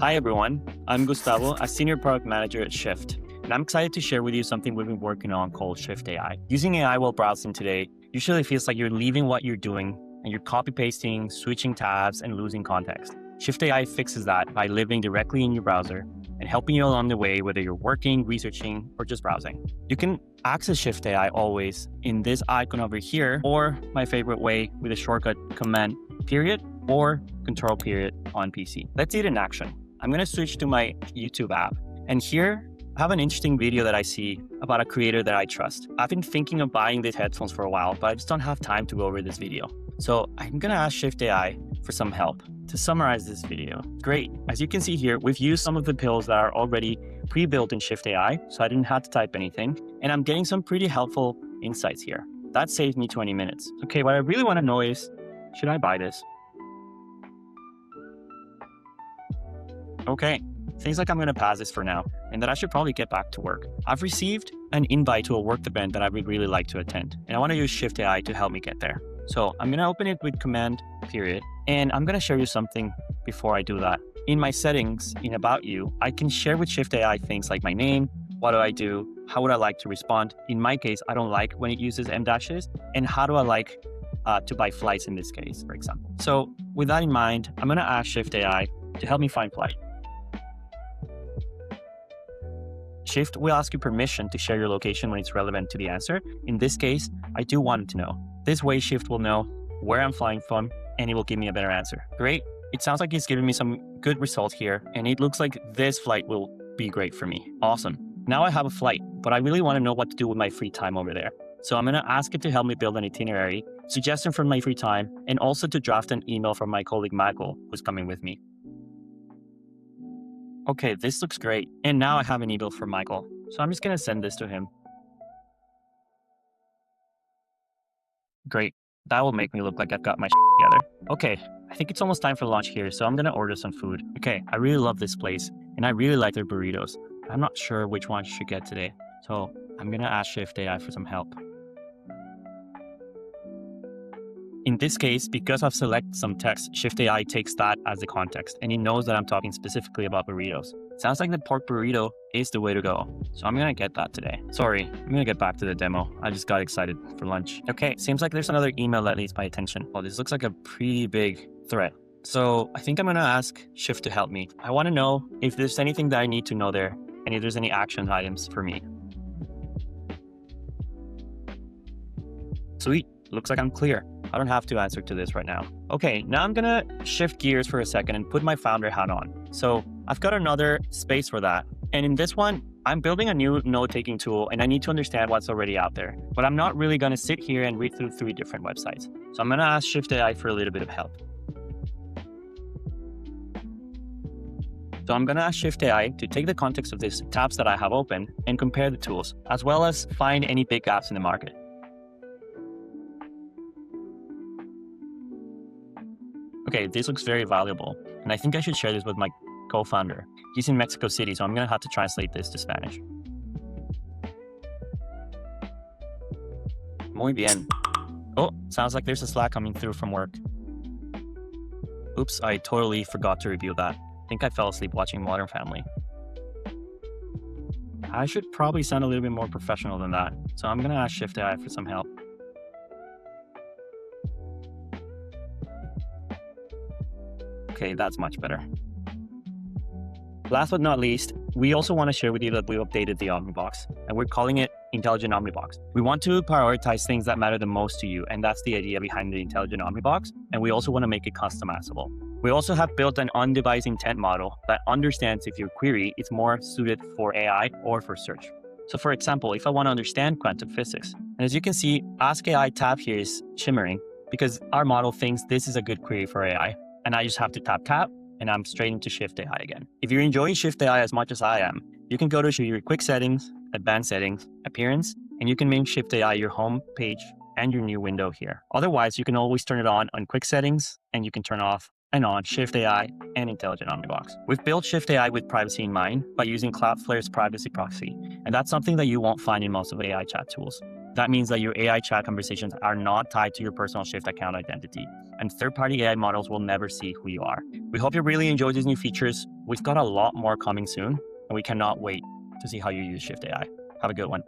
Hi everyone, I'm Gustavo, a senior product manager at Shift, and I'm excited to share with you something we've been working on called Shift AI. Using AI while browsing today usually feels like you're leaving what you're doing and you're copy-pasting, switching tabs, and losing context. Shift AI fixes that by living directly in your browser and helping you along the way, whether you're working, researching, or just browsing. You can access Shift AI always in this icon over here, or my favorite way with a shortcut Command period or Control period on PC. Let's see it in action. I'm going to switch to my YouTube app, and here I have an interesting video that I see about a creator that I trust. I've been thinking of buying these headphones for a while, but I just don't have time to go over this video. So I'm going to ask Shift AI for some help to summarize this video. Great. As you can see here, we've used some of the pills that are already pre-built in Shift AI, so I didn't have to type anything, and I'm getting some pretty helpful insights here. That saved me 20 minutes. Okay, what I really want to know is, should I buy this? Okay, seems like I'm going to pass this for now, and that I should probably get back to work. I've received an invite to a work event that I would really like to attend, and I want to use Shift AI to help me get there. So I'm going to open it with Command period, and I'm going to show you something before I do that. In my settings, in About You, I can share with Shift AI things like my name, what do I do, how would I like to respond. In my case, I don't like when it uses M dashes, and how do I like to buy flights in this case, for example. So with that in mind, I'm going to ask Shift AI to help me find flight. Shift will ask you permission to share your location when it's relevant to the answer. In this case, I do want it to know. This way, Shift will know where I'm flying from, and it will give me a better answer. Great. It sounds like it's giving me some good results here, and it looks like this flight will be great for me. Awesome. Now I have a flight, but I really want to know what to do with my free time over there. So I'm going to ask it to help me build an itinerary, suggestion from my free time, and also to draft an email from my colleague Michael, who's coming with me. Okay, this looks great. And now I have an email from Michael. So I'm just going to send this to him. Great. That will make me look like I've got my together. Okay, I think it's almost time for lunch here, so I'm going to order some food. Okay, I really love this place, and I really like their burritos. I'm not sure which one I should get today, so I'm going to ask Shift AI for some help. In this case, because I've selected some text, Shift AI takes that as the context, and it knows that I'm talking specifically about burritos. Sounds like the pork burrito is the way to go, so I'm gonna get that today. Sorry, I'm gonna get back to the demo. I just got excited for lunch. Okay, seems like there's another email that needs my attention. Well, this looks like a pretty big threat. So I think I'm gonna ask Shift to help me. I wanna know if there's anything that I need to know there, and if there's any action items for me. Sweet, looks like I'm clear. I don't have to answer to this right now. Okay, now I'm gonna shift gears for a second and put my founder hat on. So I've got another space for that. And in this one, I'm building a new note-taking tool, and I need to understand what's already out there. But I'm not really gonna sit here and read through 3 different websites. So I'm gonna ask Shift AI for a little bit of help. So I'm gonna ask Shift AI to take the context of these tabs that I have open and compare the tools, as well as find any big gaps in the market. Okay, this looks very valuable, and I think I should share this with my co-founder. He's in Mexico City, so I'm going to have to translate this to Spanish. Muy bien. Oh, sounds like there's a Slack coming through from work. Oops, I totally forgot to review that. I think I fell asleep watching Modern Family. I should probably sound a little bit more professional than that, so I'm going to ask Shift AI for some help. Okay, that's much better. Last but not least, we also want to share with you that we've updated the Omnibox, and we're calling it Intelligent Omnibox. We want to prioritize things that matter the most to you, and that's the idea behind the Intelligent Omnibox, and we also want to make it customizable. We also have built an on-device intent model that understands if your query is more suited for AI or for search. So for example, if I want to understand quantum physics, and as you can see, Ask AI tab here is shimmering because our model thinks this is a good query for AI. And I just have to tap, and I'm straight into Shift AI again. If you're enjoying Shift AI as much as I am, you can go to your quick settings, advanced settings, appearance, and you can make Shift AI your home page and your new window here. Otherwise, you can always turn it on quick settings, and you can turn off and on Shift AI and Intelligent Omnibox. We've built Shift AI with privacy in mind by using Cloudflare's privacy proxy, and that's something that you won't find in most of AI chat tools. That means that your AI chat conversations are not tied to your personal Shift account identity, and third-party AI models will never see who you are. We hope you really enjoyed these new features. We've got a lot more coming soon, and we cannot wait to see how you use Shift AI. Have a good one.